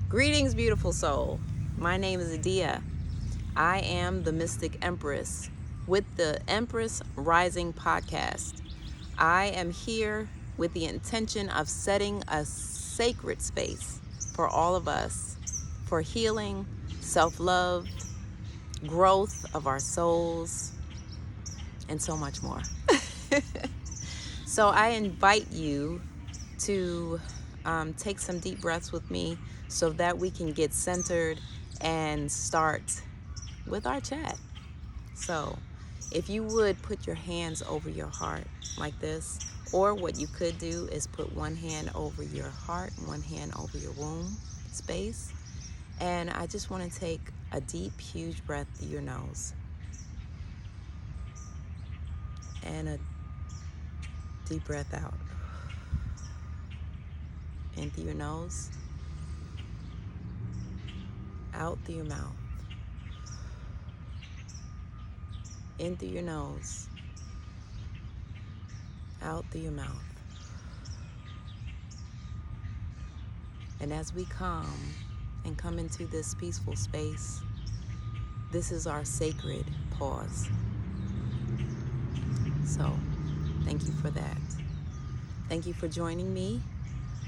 Greetings, beautiful soul. My name is Adia. I am the Mystic Empress with the Empress Rising podcast. I am here with the intention of setting a sacred space for all of us for healing, self-love, growth of our souls, and so much more. So I invite you to take some deep breaths with me so that we can get centered and start with our chat. So if you would put your hands over your heart like this, or what you could do is put one hand over your heart, one hand over your womb space. And I just want to take a deep, huge breath through your nose and a deep breath out. In through your nose, out through your mouth. In through your nose, out through your mouth. And as we come into this peaceful space, this is our sacred pause. So, thank you for that. Thank you for joining me.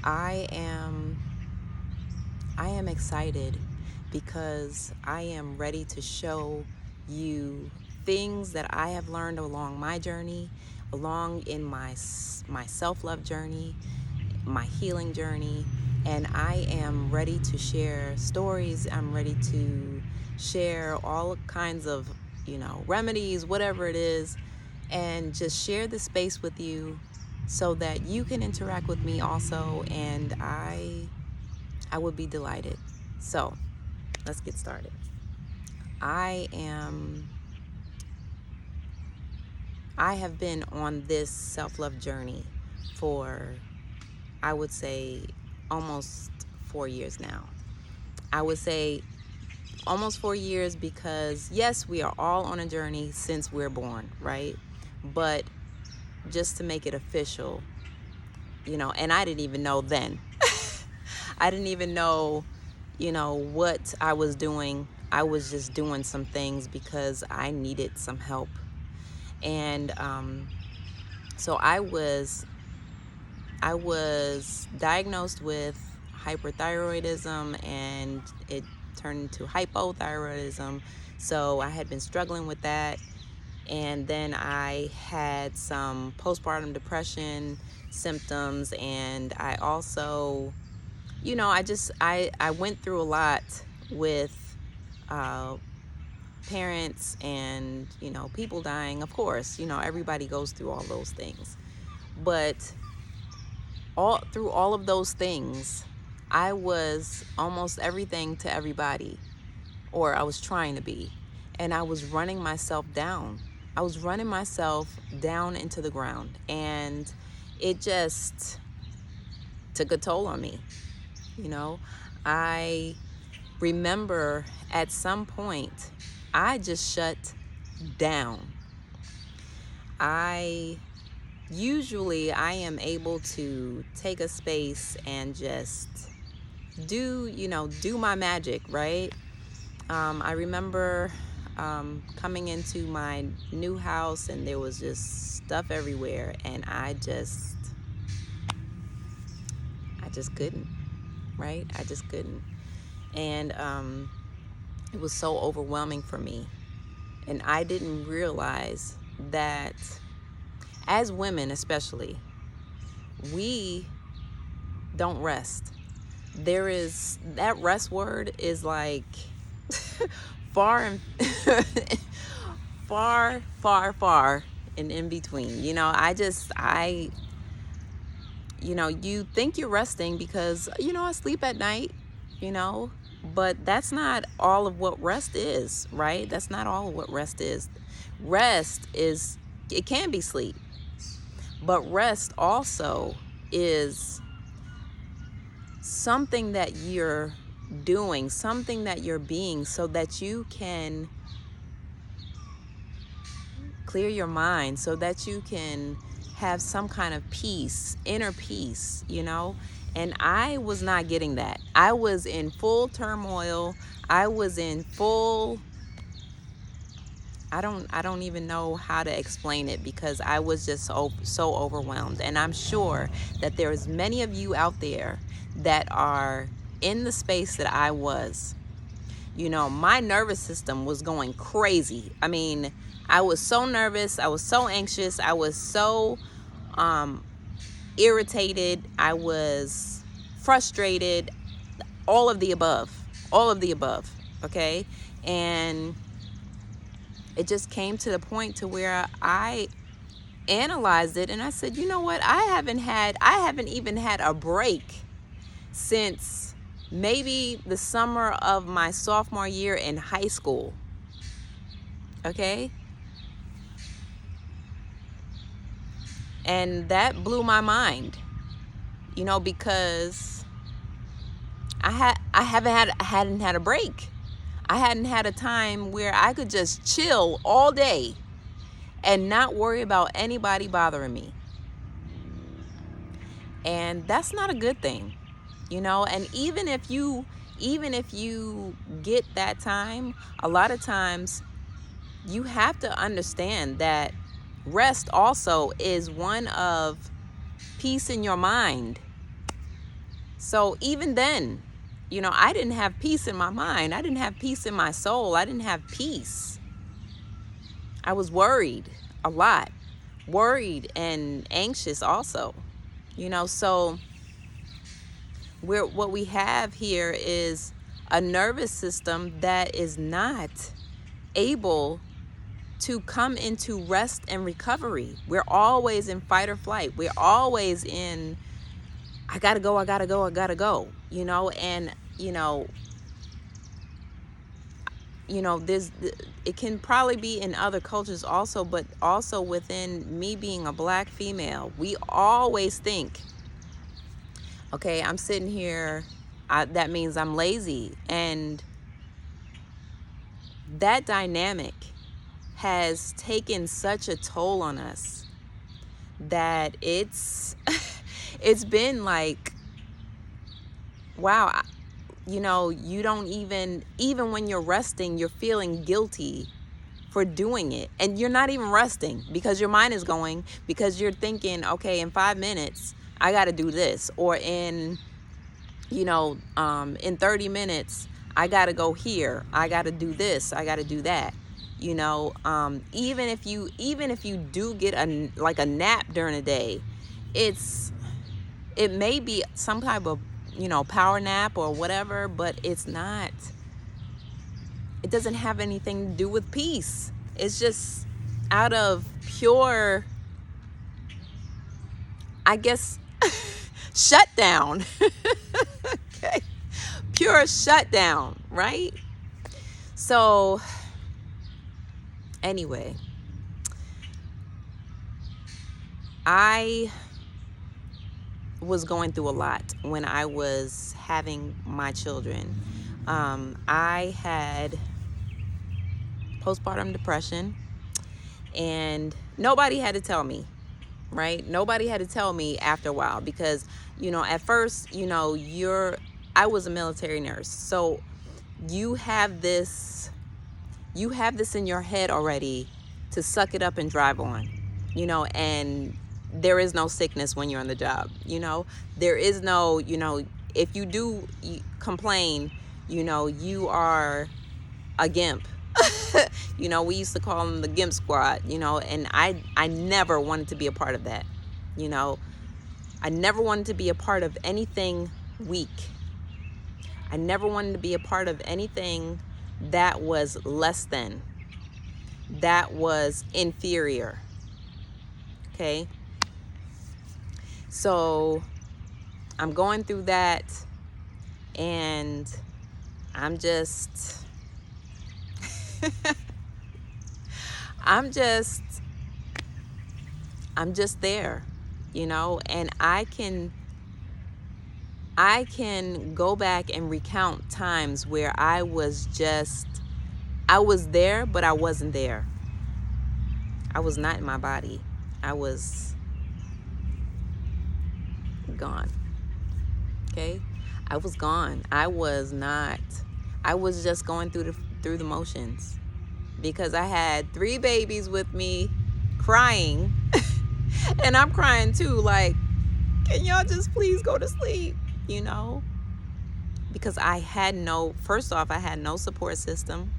I am excited because I am ready to show you things that I have learned along my journey, along in my self-love journey, my healing journey, and I am ready to share stories. I'm ready to share all kinds of, remedies, whatever it is, and just share the space with you so that you can interact with me also, and I would be delighted. So, let's get started. I have been on this self-love journey for, I would say, almost 4 years now. I would say almost 4 years because, yes, we are all on a journey since we're born, right? But just to make it official, and I didn't even know then. I didn't even know, what I was doing. I was just doing some things because I needed some help. And so I was diagnosed with hyperthyroidism, and it turned into hypothyroidism. So I had been struggling with that. And then I had some postpartum depression symptoms, and I also, I went through a lot with parents and, people dying. Of course, everybody goes through all those things. But through all of those things, I was almost everything to everybody, or I was trying to be. And I was running myself down. I was running myself down into the ground. And it just took a toll on me. I remember at some point, I just shut down. Usually I am able to take a space and just do my magic, right? I remember coming into my new house, and there was just stuff everywhere, and I just couldn't, right? I just couldn't. And it was so overwhelming for me. And I didn't realize that as women, especially, we don't rest. There is, that rest word is like far and far and in between. You think you're resting because, I sleep at night, but that's not all of what rest is, right? That's not all of what rest is. Rest is, it can be sleep, but rest also is something that you're doing, something that you're being, so that you can clear your mind, so that you can have some kind of peace, inner peace, And I was not getting that. I was in full turmoil. I was in full, I don't even know how to explain it, because I was just so overwhelmed. And I'm sure that there's many of you out there that are in the space that I was. You know, my nervous system was going crazy. I mean, I was so nervous. I was so anxious. I was so irritated. I was frustrated. All of the above. All of the above. Okay? And it just came to the point to where I analyzed it, and I said, you know what? I haven't even had a break since maybe the summer of my sophomore year in high school. Okay? And that blew my mind, you know, because I hadn't had a break. I hadn't had a time where I could just chill all day and not worry about anybody bothering me. And that's not a good thing, you know. And even if you get that time, a lot of times you have to understand that rest also is one of peace in your mind. So even then, you know, I didn't have peace in my mind. I didn't have peace in my soul. I didn't have peace. I was worried a lot, worried and anxious also, you know. So what we have here is a nervous system that is not able to come into rest and recovery. We're always in fight or flight. We're always in, I gotta go, you know. And there's, it can probably be in other cultures also, but also within me being a Black female, we always think, okay, I'm sitting here, that means I'm lazy. And that dynamic has taken such a toll on us that it's been like, wow, you know, you don't even when you're resting, you're feeling guilty for doing it. And you're not even resting, because your mind is going, because you're thinking, okay, in 5 minutes, I got to do this. Or in 30 minutes, I got to go here. I got to do this. I got to do that. You know, even if you do get a nap during the day, it may be some type of, power nap or whatever, but it doesn't have anything to do with peace. It's just out of pure, I guess, shutdown. Okay. Pure shutdown, right? So anyway, I was going through a lot when I was having my children. I had postpartum depression, and nobody had to tell me, right? Nobody had to tell me after a while, because, at first, I was a military nurse. So you have this in your head already to suck it up and drive on, and there is no sickness when you're on the job. There is no, if you do complain, you are a GIMP. We used to call them the GIMP squad, and I never wanted to be a part of that. I never wanted to be a part of anything weak. I never wanted to be a part of anything that was less than, that was inferior. Okay? So I'm going through that, and I'm just there, and I can go back and recount times where I was there, but I wasn't there. I was not in my body. I was gone. Okay? I was gone. I was not. I was just going through the motions because I had 3 babies with me crying. And I'm crying too, like, can y'all just please go to sleep, you know? Because first off, I had no support system.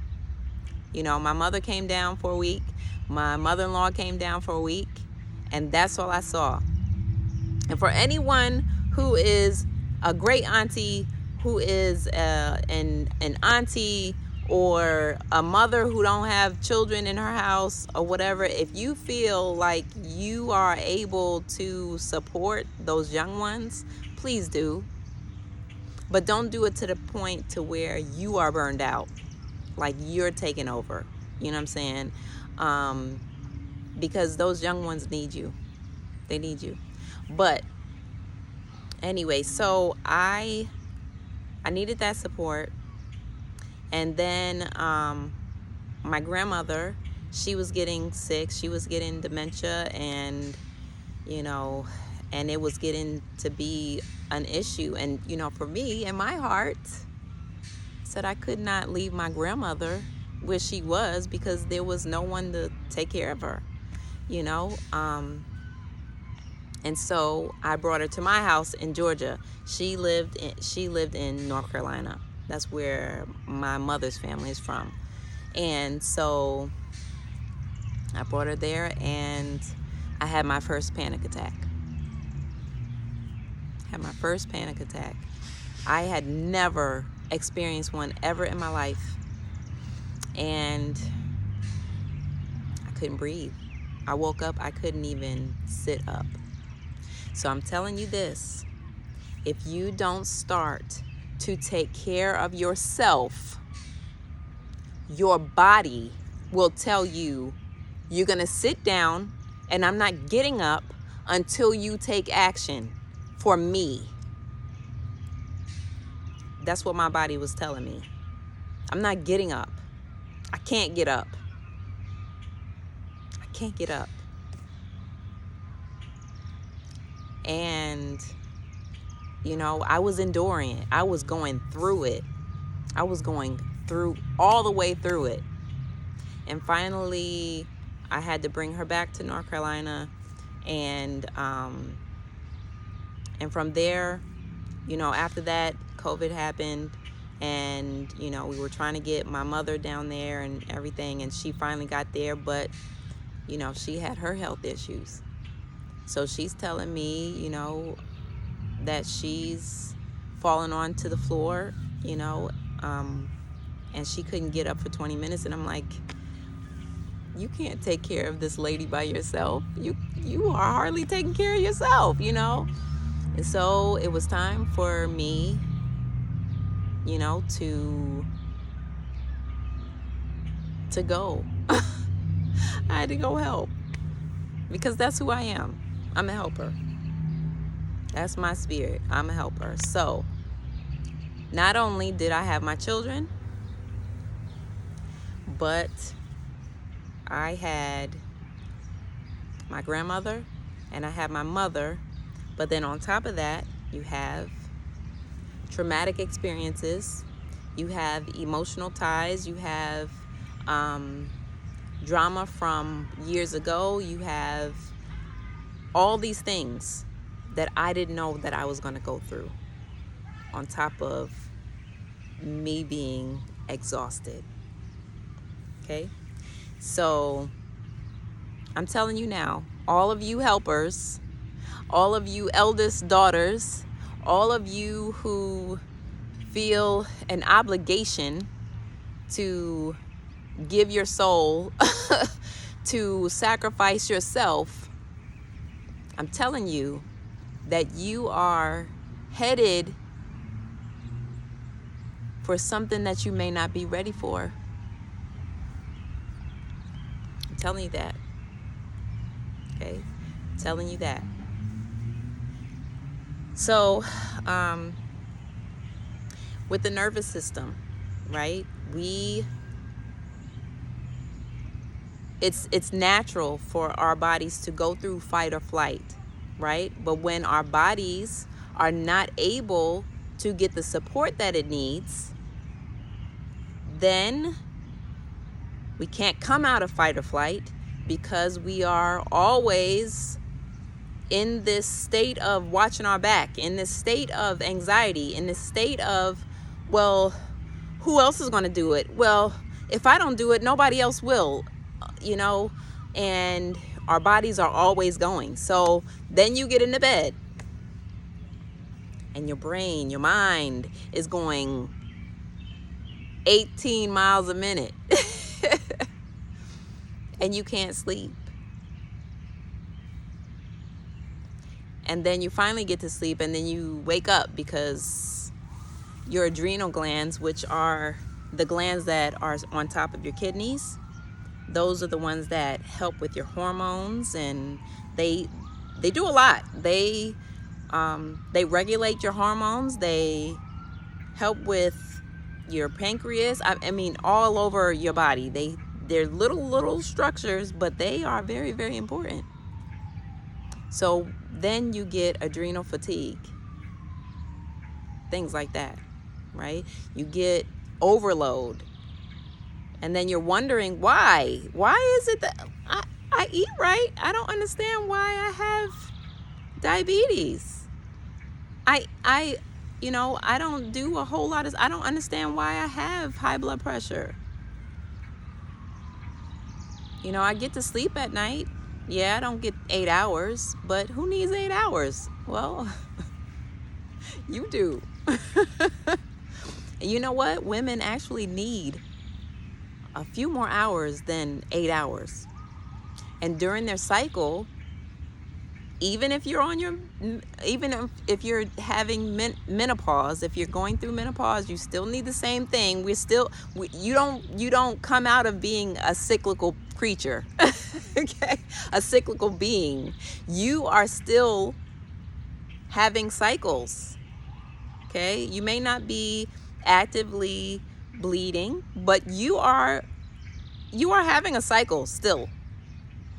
You know, my mother came down for a week. My mother-in-law came down for a week. And that's all I saw. And for anyone who is a great auntie, who is an auntie or a mother who don't have children in her house or whatever, if you feel like you are able to support those young ones, please do. But don't do it to the point to where you are burned out, like you're taking over. You know what I'm saying? Because those young ones need you. They need you. But anyway, so I needed that support. And then my grandmother, she was getting sick. She was getting dementia, and and it was getting to be an issue. And for me, in my heart, said I could not leave my grandmother where she was because there was no one to take care of her. And so I brought her to my house in Georgia. She lived in North Carolina. That's where my mother's family is from. And so I brought her there, and I had my first panic attack. I had never experienced one ever in my life. And I couldn't breathe. I woke up, I couldn't even sit up. So I'm telling you this, if you don't start to take care of yourself, your body will tell you you're going to sit down and I'm not getting up until you take action for me. That's what my body was telling me. I'm not getting up. I can't get up. And, I was enduring it. I was going through it. I was going through all the way through it. And finally, I had to bring her back to North Carolina. And from there, after that, COVID happened. And, we were trying to get my mother down there and everything. And she finally got there. But, she had her health issues. So she's telling me, that she's fallen onto the floor, and she couldn't get up for 20 minutes. And I'm like, you can't take care of this lady by yourself. You are hardly taking care of yourself, And so it was time for me, to go. I had to go help because that's who I am. I'm a helper. That's my spirit. I'm a helper. So not only did I have my children, but I had my grandmother and I had my mother. But then on top of that, you have traumatic experiences. You have emotional ties. You have drama from years ago. You have all these things that I didn't know that I was going to go through, on top of me being exhausted. Okay? So I'm telling you now, all of you helpers, all of you eldest daughters, all of you who feel an obligation to give your soul, to sacrifice yourself, I'm telling you that you are headed for something that you may not be ready for. I'm telling you that. Okay? I'm telling you that. So, with the nervous system, right? It's natural for our bodies to go through fight or flight, right? But when our bodies are not able to get the support that it needs, then we can't come out of fight or flight, because we are always in this state of watching our back, in this state of anxiety, in this state of, well, who else is going to do it? Well, if I don't do it, nobody else will, and our bodies are always going. So then you get into bed and your brain, your mind is going 18 miles a minute and you can't sleep. And then you finally get to sleep, and then you wake up because your adrenal glands, which are the glands that are on top of your kidneys, those are the ones that help with your hormones, and they do a lot. They regulate your hormones. They help with your pancreas. I mean, all over your body. They're little structures, but they are very, very important. So then you get adrenal fatigue, things like that, right? You get overload, and then you're wondering why. Why is it that I eat right? I don't understand why I have diabetes. I don't do a whole lot of, I don't understand why I have high blood pressure. I get to sleep at night. Yeah, I don't get 8 hours, but who needs 8 hours? Well, you do. And you know what? Women actually need a few more hours than 8 hours. And during their cycle, even if you're having menopause, if you're going through menopause, you still need the same thing. You don't come out of being a cyclical creature, okay? A cyclical being. You are still having cycles, okay? You may not be actively bleeding, but you are having a cycle still,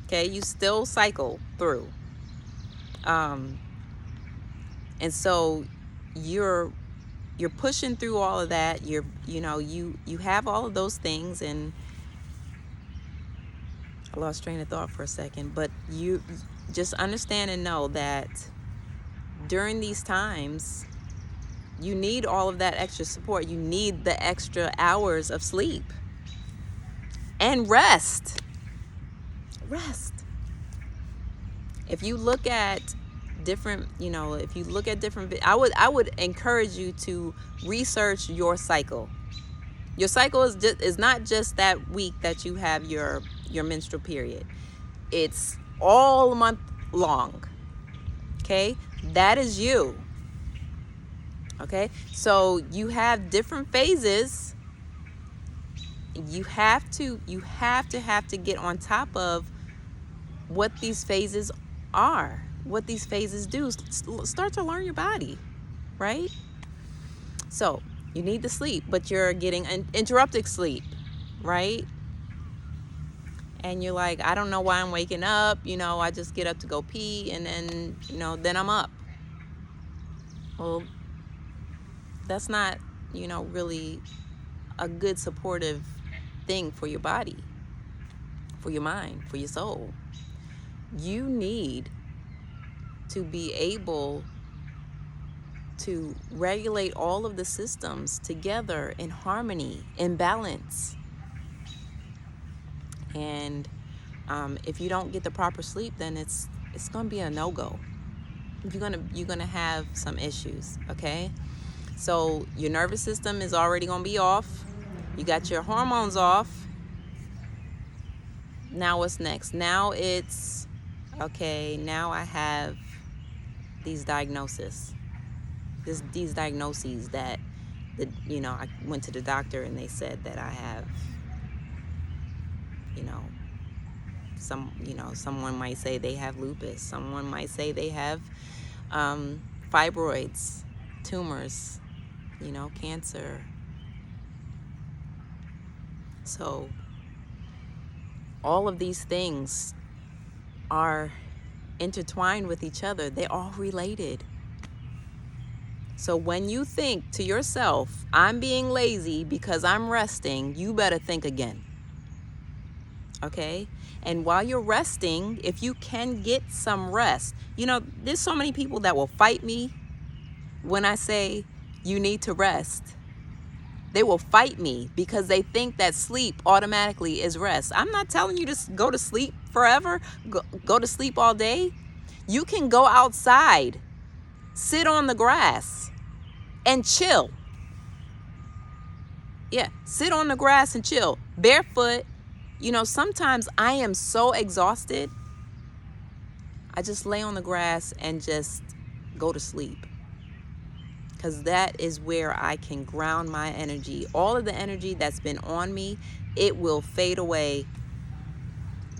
okay? You still cycle through. And so you're pushing through all of that. You have all of those things, and I lost train of thought for a second, but you just understand and know that during these times, you need all of that extra support. You need the extra hours of sleep and rest. If you look at different, I would encourage you to research your cycle. Your cycle is not just that week that you have your menstrual period. It's all month long. Okay? That is you. Okay? So you have different phases. You have to get on top of what these phases are, what these phases do. Start to learn your body, right? So you need to sleep, but you're getting interrupted sleep, right? And you're like, I don't know why I'm waking up. I just get up to go pee, and then, then I'm up. Well, that's not, really a good supportive thing for your body, for your mind, for your soul. You need to be able to regulate all of the systems together in harmony, in balance. And if you don't get the proper sleep, then it's going to be a no-go. You're gonna have some issues, okay? So your nervous system is already going to be off. You got your hormones off. Now what's next? Now it's, okay, now I have these diagnoses that, I went to the doctor and they said that I have, someone might say they have lupus. Someone might say they have fibroids, tumors, cancer. So all of these things are intertwined with each other. They're all related. So when you think to yourself, I'm being lazy because I'm resting, you better think again. Okay? And while you're resting, if you can get some rest, there's so many people that will fight me when I say you need to rest. They will fight me because they think that sleep automatically is rest. I'm not telling you to go to sleep forever, go to sleep all day. You can go outside, sit on the grass, and chill. Yeah, sit on the grass and chill. Barefoot. Sometimes I am so exhausted, I just lay on the grass and just go to sleep. Because that is where I can ground my energy. All of the energy that's been on me, it will fade away.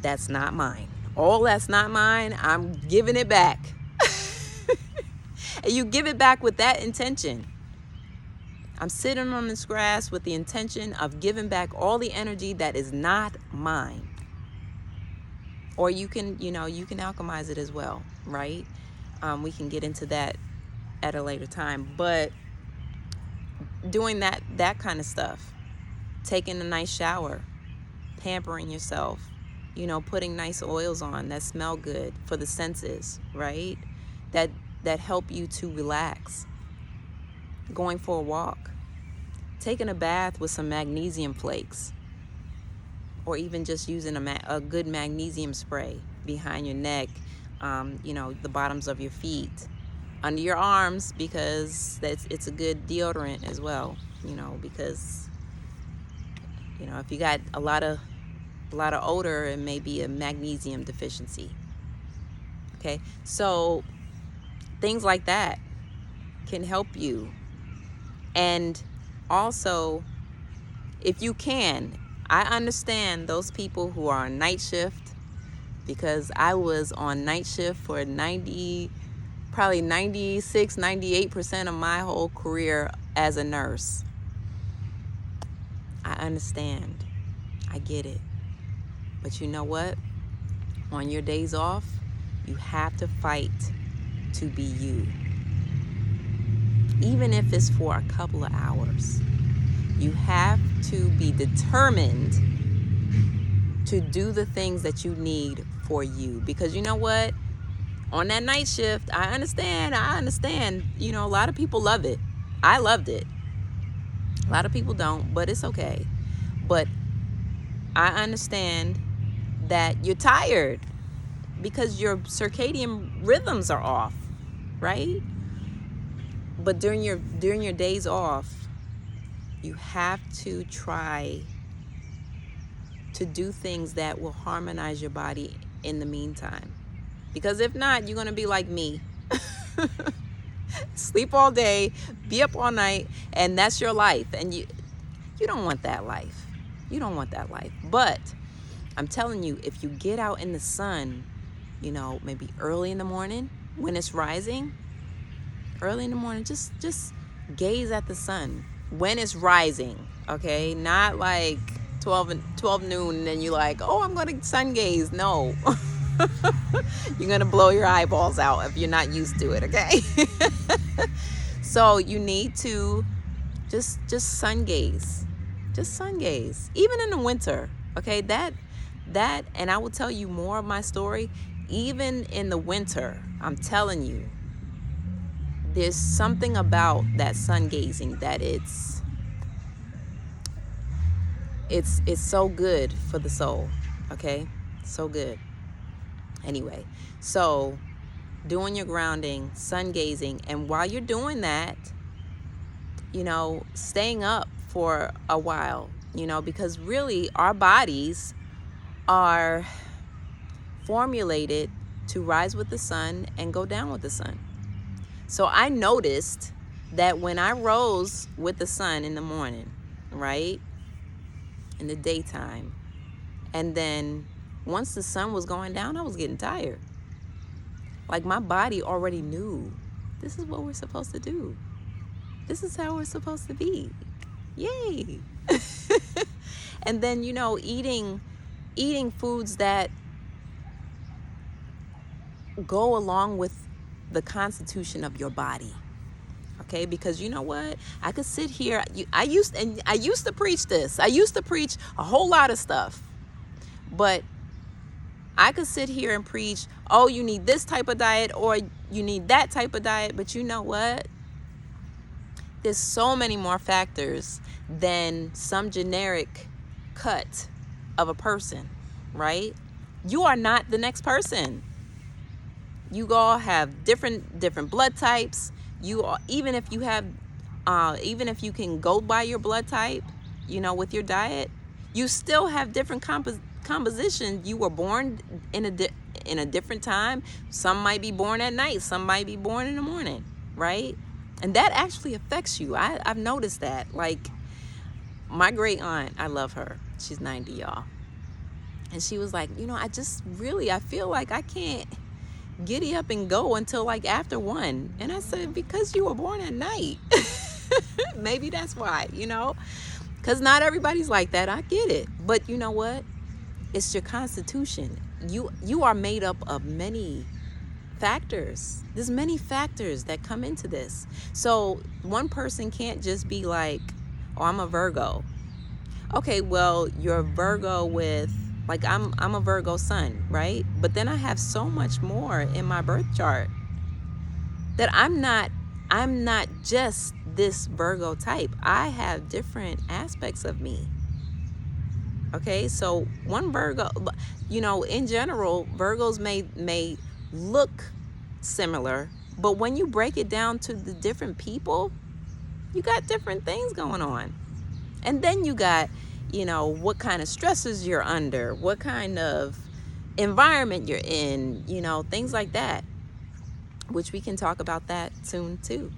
That's not mine. All that's not mine, I'm giving it back. And you give it back with that intention. I'm sitting on this grass with the intention of giving back all the energy that is not mine. Or you can alchemize it as well, right? We can get into that at a later time. But doing that kind of stuff, taking a nice shower, pampering yourself, putting nice oils on that smell good for the senses, right? That help you to relax. Going for a walk, taking a bath with some magnesium flakes, or even just using a good magnesium spray behind your neck, the bottoms of your feet, under your arms, because it's a good deodorant as well, because if you got a lot of odor, it may be a magnesium deficiency. Okay, so things like that can help you. And also, if you can, I understand those people who are on night shift, because I was on night shift for probably 96, 98% of my whole career as a nurse. I understand. I get it. But you know what? On your days off, you have to fight to be you. Even if it's for a couple of hours. You have to be determined to do the things that you need for you. Because you know what? On that night shift, I understand. A lot of people love it. I loved it. A lot of people don't, but it's okay. But I understand that you're tired because your circadian rhythms are off, right? But during your days off, you have to try to do things that will harmonize your body in the meantime. Because if not, you're going to be like me. Sleep all day, be up all night, and that's your life. And you don't want that life. You don't want that life. But I'm telling you, if you get out in the sun, maybe early in the morning when it's rising, early in the morning, just gaze at the sun when it's rising, okay? Not like 12 noon and then you're like, oh, I'm going to sun gaze. No. You're going to blow your eyeballs out if you're not used to it, okay? So you need to just sun gaze. Just sun gaze. Even in the winter, okay? That, and I will tell you more of my story. Even in the winter, I'm telling you, there's something about that sun gazing that it's so good for the soul, okay? So good. Anyway, so doing your grounding, sun gazing, and while you're doing that, staying up for a while, because really our bodies are formulated to rise with the sun and go down with the sun. So I noticed that when I rose with the sun in the morning, right, in the daytime, and then once the sun was going down, I was getting tired. Like my body already knew, this is what we're supposed to do. This is how we're supposed to be. Yay. And then, eating foods that go along with the constitution of your body. Okay, because you know what? I could sit here. I used to preach this. I used to preach a whole lot of stuff. But I could sit here and preach, oh, you need this type of diet or you need that type of diet. But you know what? There's so many more factors than some generic cut of a person, right? You are not the next person. You all have different blood types. Even if you can go by your blood type, with your diet, you still have different composition. You were born in a different time. Some might be born at night. Some might be born in the morning, right? And that actually affects you. I've noticed that. Like my great aunt, I love her. She's 90, y'all. And she was like, I feel like I can't giddy up and go until like after 1. And I said, because you were born at night. Maybe that's why, because not everybody's like that. I get it. But you know what? It's your constitution. You are made up of many factors. There's many factors that come into this. So one person can't just be like, oh, I'm a Virgo. Okay, well, you're a Virgo with, like, I'm a Virgo sun, right? But then I have so much more in my birth chart that I'm not just this Virgo type. I have different aspects of me. Okay, so one Virgo, in general, Virgos may look similar, but when you break it down to the different people, you got different things going on. And then you got, what kind of stresses you're under, what kind of environment you're in, things like that, which we can talk about that soon too,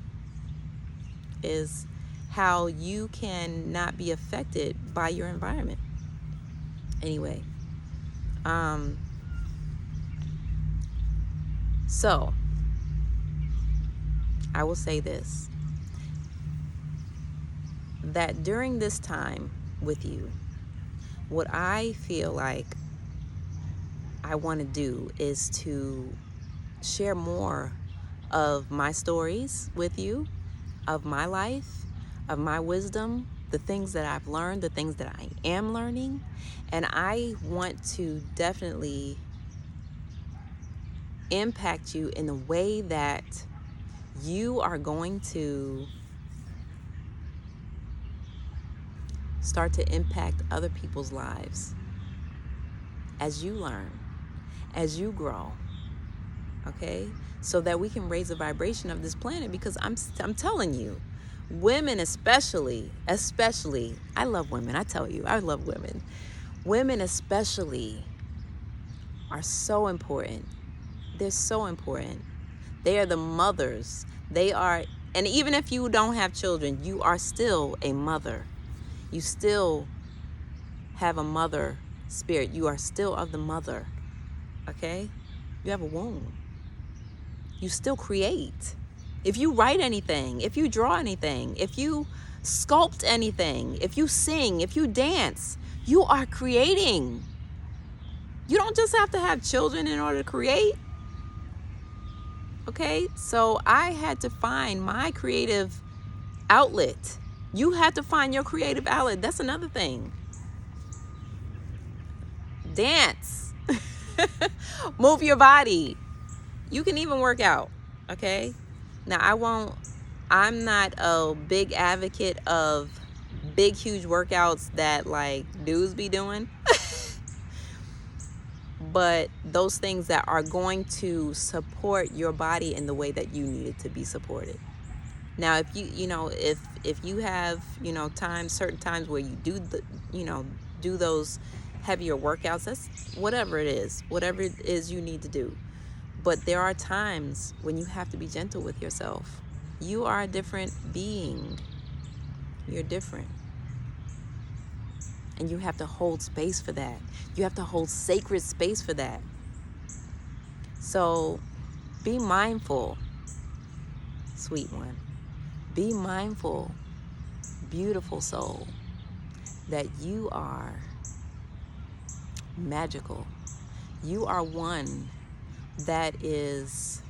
is how you can not be affected by your environment. Anyway, so I will say this, that during this time with you, what I feel like I want to do is to share more of my stories with you, of my life, of my wisdom, the things that I've learned, the things that I am learning. And I want to definitely impact you in the way that you are going to start to impact other people's lives as you learn, as you grow, okay? So that we can raise the vibration of this planet, because I'm telling you, women especially, I love women, I tell you, I love women. Women especially are so important. They're so important. They are the mothers. And even if you don't have children, you are still a mother. You still have a mother spirit. You are still of the mother, okay? You have a womb. You still create. If you write anything, if you draw anything, if you sculpt anything, if you sing, if you dance, you are creating. You don't just have to have children in order to create. Okay? So I had to find my creative outlet. You have to find your creative outlet. That's another thing. Dance. Move your body. You can even work out. Okay? Now, I'm not a big advocate of big, huge workouts that like dudes be doing. But those things that are going to support your body in the way that you need it to be supported. Now, if if you have, certain times where you do those heavier workouts, that's whatever it is you need to do. But there are times when you have to be gentle with yourself. You are a different being. You're different. And you have to hold space for that. You have to hold sacred space for that. So be mindful, sweet one. Be mindful, beautiful soul, that you are magical. You are one that is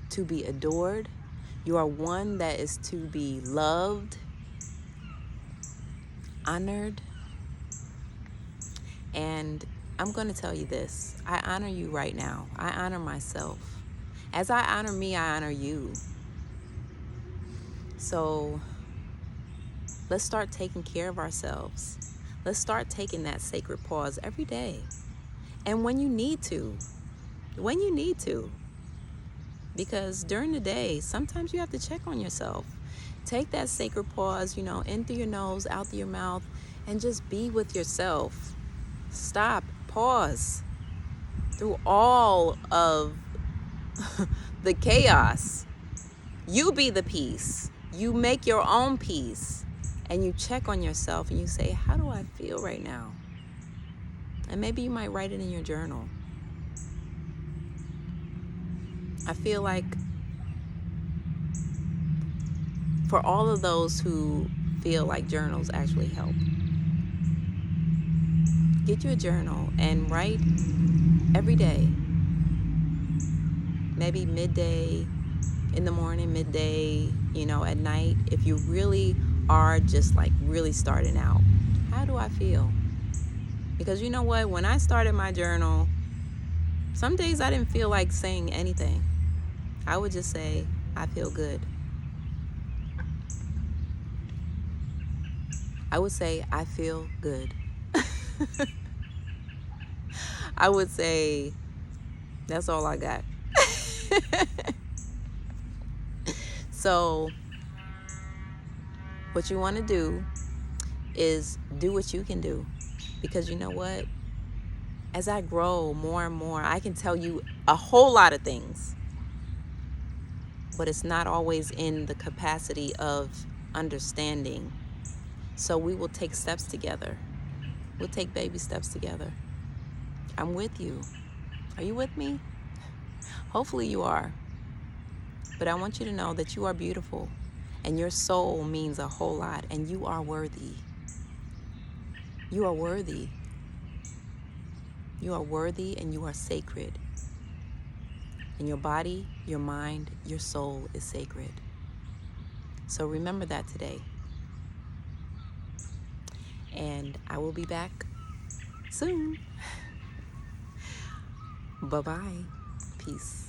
to be adored. You are one that is to be loved, honored, and I'm going to tell you this. I honor you right now. I honor myself. As I honor me, I honor you. So let's start taking care of ourselves. Let's start taking that sacred pause every day. And when you need to, because during the day, sometimes you have to check on yourself. Take that sacred pause, in through your nose, out through your mouth, and just be with yourself. Stop, pause through all of the chaos. You be the peace. You make your own peace. And you check on yourself and you say, how do I feel right now? And maybe you might write it in your journal. I feel like for all of those who feel like journals actually help, get you a journal and write every day. Maybe midday, in the morning, midday, at night. If you really are just like really starting out, how do I feel? Because you know what? When I started my journal, some days I didn't feel like saying anything. I would just say, I feel good. I would say, I feel good. I would say, that's all I got. So, what you want to do is do what you can do. Because you know what? As I grow more and more, I can tell you a whole lot of things. But it's not always in the capacity of understanding. So we will take steps together. We'll take baby steps together. I'm with you. Are you with me? Hopefully you are. But I want you to know that you are beautiful and your soul means a whole lot and you are worthy. You are worthy. You are worthy and you are sacred. And your body, your mind, your soul is sacred. So remember that today. And I will be back soon. Bye-bye. Peace.